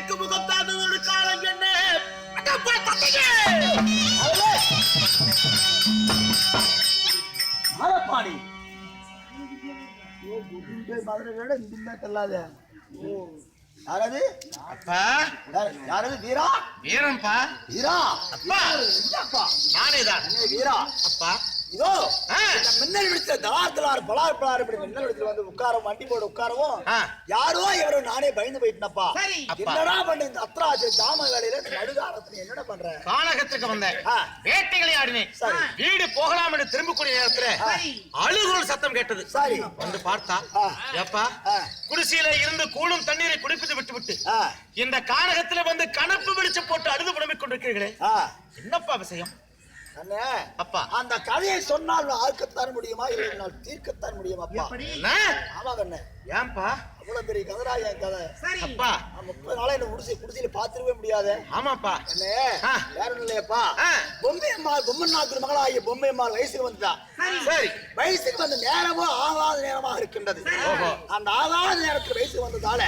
வீட்டுக்கு முகத்தாது ஒரு காலம் என்ன மரப்பாடி மதுரை இந்த தெல்லாத யாராவது அப்பா யாராவது வீரா வீரன்பா வீரா அப்பா அப்பா நானேதான் வீரா அப்பா இதோ மின்னல் விடுத்த தலார் பலார் பலார் இப்படி மின்னல் விடுத்து வந்து உட்காரவும் வண்டி போட உட்காரவும் யாரோ இவரோ நானே பயந்து போயிட்டேனப்பா. என்னடா பண்ண இந்த அத்ராஜ ஜாம வேலையில நடுகாலத்துல என்னடா பண்ற? கானகத்துக்கு வந்தேன், வேட்டைகளை ஆடினேன். வீடு போகலாம் என்று திரும்பக்கூடிய நேரத்துல அழுகுரல் சத்தம் கேட்டது. சரி வந்து பார்த்தா எப்பா குடிசையில இருந்து கூடும் தண்ணீரை குடிப்பித்து விட்டு விட்டு இந்த கானகத்துல வந்து கணப்பு வெளிச்சம் போட்டு அழுது புலம்பிக் கொண்டிருக்கிறீர்களே, என்னப்பா விஷயம்? அப்பா அந்த கதையை சொன்னால் ஆர்க்கத்தான் முடியுமா இல்லை தீர்க்கத்தான் முடியுமா? ஆமா கண்ணே. ஏன்பா அவ்வளவு பெரிய கதரா என் கதை? அப்பா 30 நாளா என்ன குடிசையில பாத்துருவே முடியாது. ஆமாப்பா அண்ணே வேற ஒண்ணும் இல்லையப்பா. பொம்மன்னாக்கு மகளாகிய பொம்மையம்மா வயசுக்கு வந்துட்டா. சரி வயசுக்கு வந்த நேரமோ ஆகாத நேரமாக இருக்கின்றது. அந்த ஆகாத நேரத்துல வயசுக்கு வந்ததால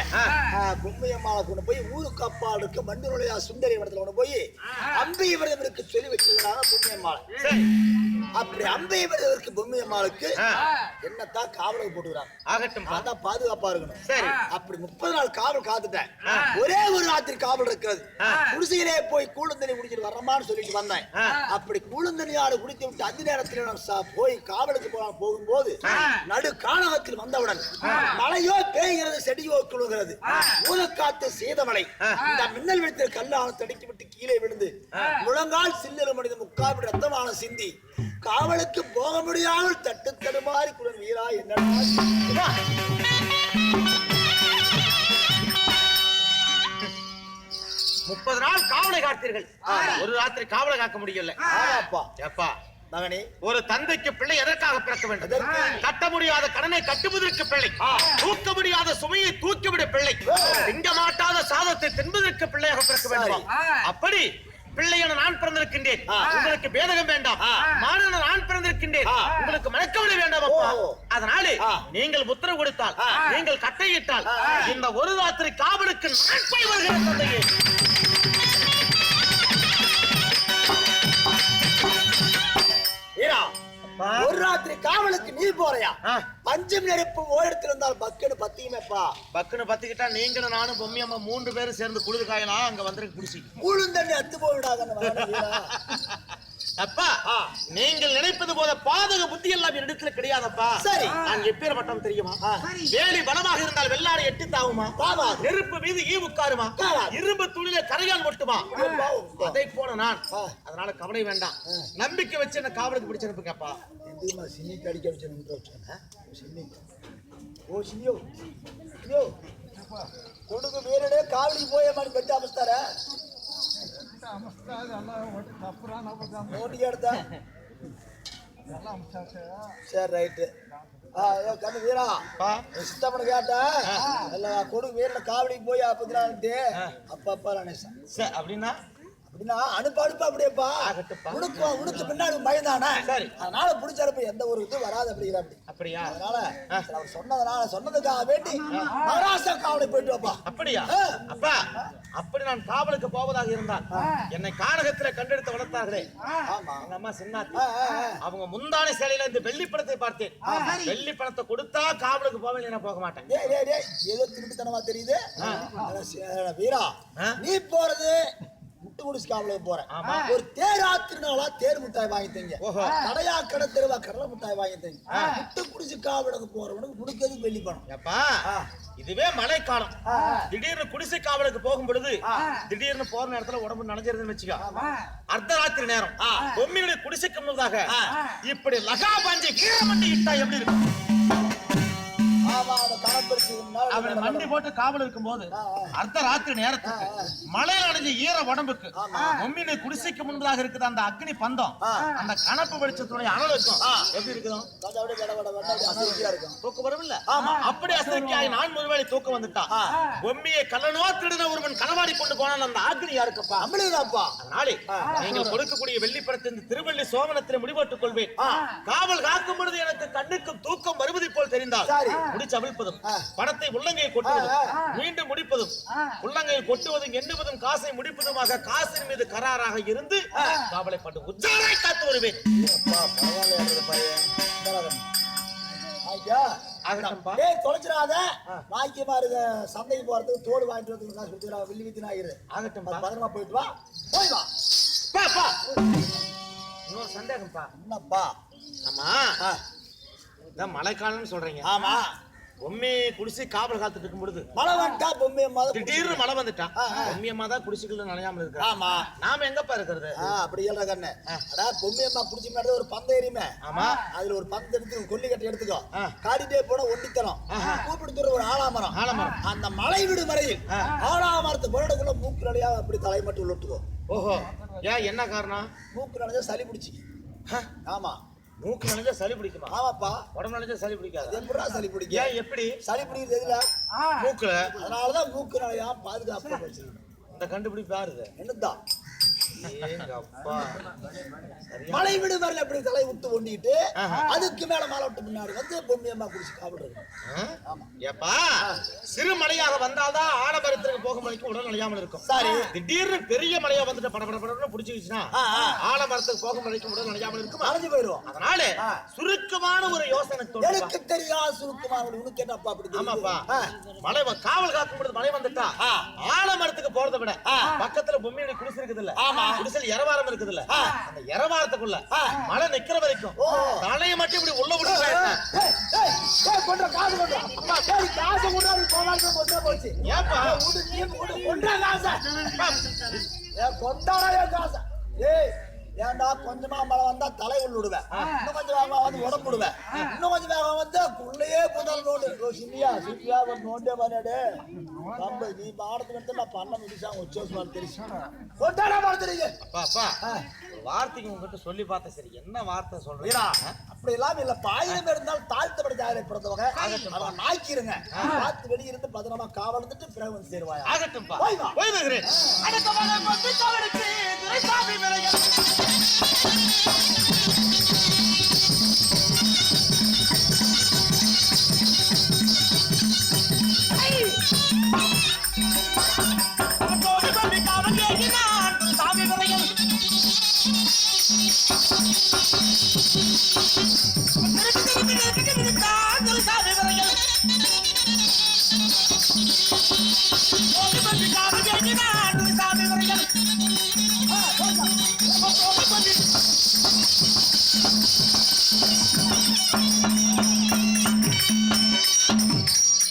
பொம்மையம்மாவை கொண்டு போய் ஊருக்கு அப்பால் இருக்க மண்டுரையா சுந்தரி இடத்துல கொண்டு போய் அம்பி விரதம் சொல்லி வச்சதுனால பொம்மையம்மாளை அப்படி அம்பை விரதற்கு பொம்மையம்மாளுக்கு என்னத்தான் காவலுக்கு போட்டுக்கிறாங்க. ஆகட்டும், அதான் பாதுகாப்பா இருக்கணும். சரி அப்படி 30 நாள் காவல் காத்துட்டேன். ஒரே ஒரு ராத்திரி காவல் இருக்கிறது. குடிசையிலே போய் கூழுந்தண்ணி குடிச்சிட்டு வரமான்னு சொல்லிட்டு வந்தேன். அப்படி கூழுந்தண்ணியாடு குடித்து விட்டு அந்த நேரத்தில் போய் காவலுக்கு போகும்போது நடு கானகத்தில் வந்தவுடன் மழையோ பேய்கிறது, செடியோ குழுகிறது, ஊதக்காத்து சீதமலை. இந்த மின்னல் விழுத்த கல்லான தடுக்கி விட்டு கீழே விழுந்து முழங்கால் சில்லறு மனித முக்கால் ரத்தமான சிந்தி காவலுக்கு போக முடியாமல் தட்டு தடுமாறி குடன் வீரா என்னடா 30 நாள் காவலை காத்தீர்கள், ஒரு ராத்திரி காவலை காக்க முடியல. அப்பா மகனே, ஒரு தந்தைக்கு பிள்ளை எதற்காக பிறக்க வேண்டும்? கட்ட முடியாத கடனை கட்டுவதற்கு பிள்ளை, தூக்க முடியாத சுமையை தூக்கிவிட பிள்ளை, திங்க மாட்டாத சாதத்தை தின்பதற்கு பிள்ளையாக பிறக்க வேண்டும். அப்படி பிள்ளையான நான் பிறந்திருக்கின்றேன், உங்களுக்கு பேதகம் வேண்டாம். மாணவன நான் பிறந்திருக்கின்றேன், உங்களுக்கு மணக்கவலை வேண்டாம். அதனால நீங்கள் உத்தரவு கொடுத்தால், நீங்கள் கட்டையிட்டால் இந்த ஒரு ராத்திரி காவலுக்கு நான் போய் வருகிறேன் தந்தையே. ஒரு ராத்திரி காவலுக்கு நீ போறியா? பஞ்சம் நெருப்பு ஓரத்தில் இருந்தால் பக்குன்னு பத்தியுமேப்பா. பக்குன்னு பத்திக்கிட்டா நீங்களும் நானும் பொம்மியம்மா 3 பேரும் சேர்ந்து குளிர் காயலாம். அங்க வந்துருக்கு குடிசி கூழுந்தண்ணி அத்து போவிடாத. அப்பா நீங்கள் நினைப்பது போல பாதக புத்தி எல்லாம் இடத்துல கிடையாதப்பா. சரி நான் எப்பேற்பட்டவன் தெரியுமா? வேலி வனமாக இருந்தால் வெள்ளாரை எட்டு தாவுமா, நெருப்பு மீது ஈ உட்காருமா, இரும்பு துணியில கரையால் ஒட்டுமா, அதை போல நான். அதனால கவலை வேண்டாம், நம்பிக்கை வச்சு என்ன காவலுக்கு பிடிச்சிருப்பேங்கப்பா. சின்னி கடிக்க கொடுக்கு வேறடே காவலுக்கு போய மாதிரி பெற்ற அவஸ்தார சரி ரைட்டு. கண்ணு வீரா சித்தப்பன கேட்டா கொடுக்கு வேற காவலிக்கு போய் அப்ப அப்பா அப்படின்னா அப்படின்னா அனுப்ப அப்படியேப்பா உனக்கு பின்னாடி பயந்தானே, அதனால புடிச்சப்ப எந்த ஒரு இது வராது அப்படியா? அதனால அவர் சொன்னதுக்காக வேண்டி மகாராஷ்டிரா காவலை போயிட்டு வாப்பா. அப்படியா? அப்பா அப்படி நான் காவலுக்கு போவதாக இருந்தால் என்னை கானகத்துல கண்டெடுத்து வளர்த்தார்களே அம்மா சின்னாத்தி, அவங்க முந்தானை சேலையில இந்த வெள்ளி பணத்தை பார்த்தேன். வெள்ளி பணத்தை கொடுத்தா காவலுக்கு போவேன், நான் போக மாட்டேன். ஏதோ திருட்டுத்தனமா தெரியுது வீரா. நீ போறது முட்டு குடிச்சு காவலுக்கு போறேன். ஒரு தேராத்திரினாலா தேர் முட்டாய் வாங்கித்தீங்க, கடையா கடை தெருவா கடலை முட்டாய் வாங்கித்தீங்க. முட்டு குடிச்சு காவலுக்கு போறவனுக்கு முடுக்கிறது வெள்ளி பணம். இதுவே மழைக்காலம், திடீர்னு குடிசை காவலுக்கு போகும் பொழுது திடீர்னு போற நேரத்துல உடம்பு நனைஞ்சிருதுன்னு வச்சுக்கோ, அர்த்தராத்திரி நேரம் பொம்மையுடைய குடிசைக்கு முன்னதாக இப்படி லகா பாஞ்சி கீழமண்டி இட்டா எப்படி இருக்கும்? அவனை மண்டி போட்டு காவல் இருக்கும் போது அர்த்தராத்திரி நேரத்துக்கு மழையில் அடைஞ்ச ஈர உடம்புக்கு பொம்மினை குடிசைக்கு முன்பதாக இருக்குது அந்த அக்னி பந்தம், அந்த கணப்பு வெளிச்சத்துடைய அனலுக்கும் எப்படி இருக்கும்? தூக்கம் வரும் இல்ல? அப்படி அசைக்காய் நான் ஒருவேளை தூக்கம் வந்துட்டா பொம்மியை கல்லனோ திருடின ஒருவன் களவாடி கொண்டு போனால் அந்த அக்னி யாருக்குப்பா? அம்மளிதாப்பா. அதனாலே நீங்கள் கொடுக்கக்கூடிய வெள்ளிப்படத்தை இந்த திருவள்ளி சோமனத்தில் முடிவெட்டுக் கொள்வேன். காவல் காக்கும் பொழுது எனக்கு கண்ணுக்கும் தூக்கம் வருவதை போல் தெரிந்தால் முடிச்சு அவிழ்ப்பதும், பணத்தை உள்ளங்கையில் கொட்டுவதும் மீண்டும் முடிப்பதும் உள்ளங்கையில் கொட்டுவதும் எண்ணுவதும் காசை முடிப்பதுமாக காசின் மீது கராராக இருந்து காவலைப்பட்டு உஜ்ஜாரை காத்து வருவேன். தொலைச்சிடாத வாக்கியமா இருக்க சந்தைக்கு போறதுக்கு தோடு வாங்கிட்டு வரதுக்கு காசு கொடுத்துக்கிறா வில்லி வித்தி ஆகிரு. ஆகட்டும் பத்திரமா போயிட்டு வா. போய் வா. இன்னொரு சந்தேகம்ப்பா. என்னப்பா? ஆமா இதான் மழைக்காலம்னு சொல்றீங்க. ஆமா. பொம்மை குடிச்சு காவல் காத்துட்டு இருக்கும் பொழுது மழை வந்துட்டா பொம்மையம்மா திடீர்னு மழை வந்துட்டா பொம்மையம்மா தான் குடிச்சுக்கல நனையாமல் இருக்கு. ஆமா. நாம எங்கப்பா இருக்கிறது? அப்படி ஏழை கண்ணு பொம்மையம்மா குடிச்சு முன்னாடி ஒரு பந்தம் எரியுமே. ஆமா. அதுல ஒரு பந்து எடுத்து கொல்லி கட்டி எடுத்துக்கோ. காடிட்டே போன ஒண்டித்தனம் கூப்பிட்டு ஒரு ஆலாமரம். அந்த மழை விடு மறையில் ஆலாமரத்து பொருளுக்குள்ள மூக்கு நடையா அப்படி தலை மட்டும் உள்ளுட்டுக்கோ. ஓஹோ, ஏன் என்ன காரணம்? மூக்கு நடைஞ்சா சளி பிடிச்சி. ஆமா. மூக்கு நனைஞ்சா சளி பிடிக்குமா? ஆமாப்பா. உடம்பு நனைஞ்சா சளி பிடிக்காது. எப்படா சளி பிடிக்கும்? ஏன் எப்படி சளி பிடிக்கிறது எதுல? மூக்குல. அதனாலதான் மூக்கு நடையா பாதுகாப்பு வச்சிருக்கேன். இந்த கண்டுபிடிப்பு யாருது? என்னதான் அப்பா மழை விடு வரல அப்படி தலை விட்டு ஒண்டிட்டு அதுக்கு மேல மழை விட்டு முன்னாடி வந்து பொம்மையம்மா குடிச்சு காப்பிடுறது. ஏப்பா சிறு மழையாக வந்தால்தான் ஆலமரத்துக்கு போகும் வரைக்கும் உடல் நனையாமல் இருக்கும். சரி. திடீர்னு பெரிய மழையா வந்துட்டு படபடன்னு பிடிச்சிருச்சுன்னா ஆலமரத்துக்கு போகும் வரைக்கும் உடல் நனையாமல் இருக்கும், அரைஞ்சு போயிடும். அதனால சுருக்கமான ஒரு யோசனை எனக்கு தெரியாது. சுருக்கமான உனக்கு என்னப்பா அப்படி? ஆமாப்பா, மழை காவல் காக்கும் பொழுது மழை வந்துட்டா ஆலமரத்துக்கு போறதை விட பக்கத்துல பொம்மையோட குடிசை இருக்குது இல்ல, குடிசல் இரவாரம் இருக்குது இல்ல, அந்த இரவாரத்துக்குள்ள மழை நிக்கிற வரைக்கும் தலையை மட்டும் இப்படி உள்ள விட்டு காசு போச்சு. ஏப்பா கொண்டாடா காசு? ஏன்டா கொஞ்சமா மழை வந்தா தலை உள்ளுடுவேன், இன்னும் கொஞ்சம் வேகமா வந்து உடம்பு விடுவேன், இன்னும் கொஞ்சம் வேகமா வந்து உள்ளே புதல் நோண்டு சின்னியா சின்னியா நோண்டே பண்ணாடு கம்பு நீ பாடத்துக்கு வந்து நான் பண்ண முடிச்சா உச்சோசமா தெரியும். கொண்டாடா பாடுறீங்க. அப்பா வார்த்தைக்கு உங்ககிட்ட சொல்லி பார்த்தேன். சரி, என்ன வார்த்தை சொல்றீங்களா? அப்படி எல்லாம் இல்ல, பாயிரம் இருந்தாலும் தாழ்த்தப்படி ஜாகிரை பிறந்தவங்க அவன் நாய்க்கிருங்க. பார்த்து வெளியிருந்து பத்திரமா காவல் இருந்துட்டு பிறகு வந்து சேருவாயா? ஆகட்டும்பா, போய் வருகிறேன்.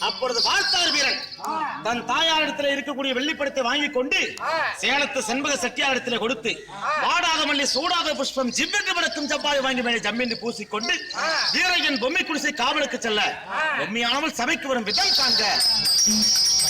அப்பொழுது வாழ்த்தார் வீரன் தன் தாயாரிடத்தில் இருக்கக்கூடிய வெள்ளிப்படத்தை வாங்கி கொண்டு சேலத்து செண்பக செட்டியாரிடத்தில் கொடுத்து வாடாத மல்லி சூடாத புஷ்பம் ஜிவ்வென்று படக்கும் ஜப்பாய் வாங்கி மேலே ஜம்மென்று பூசிக்கொண்டு வீரன் பொம்மை குடிசை காவலுக்கு செல்ல பொம்மையானவள் சபைக்கு வரும் விதம் காண்க.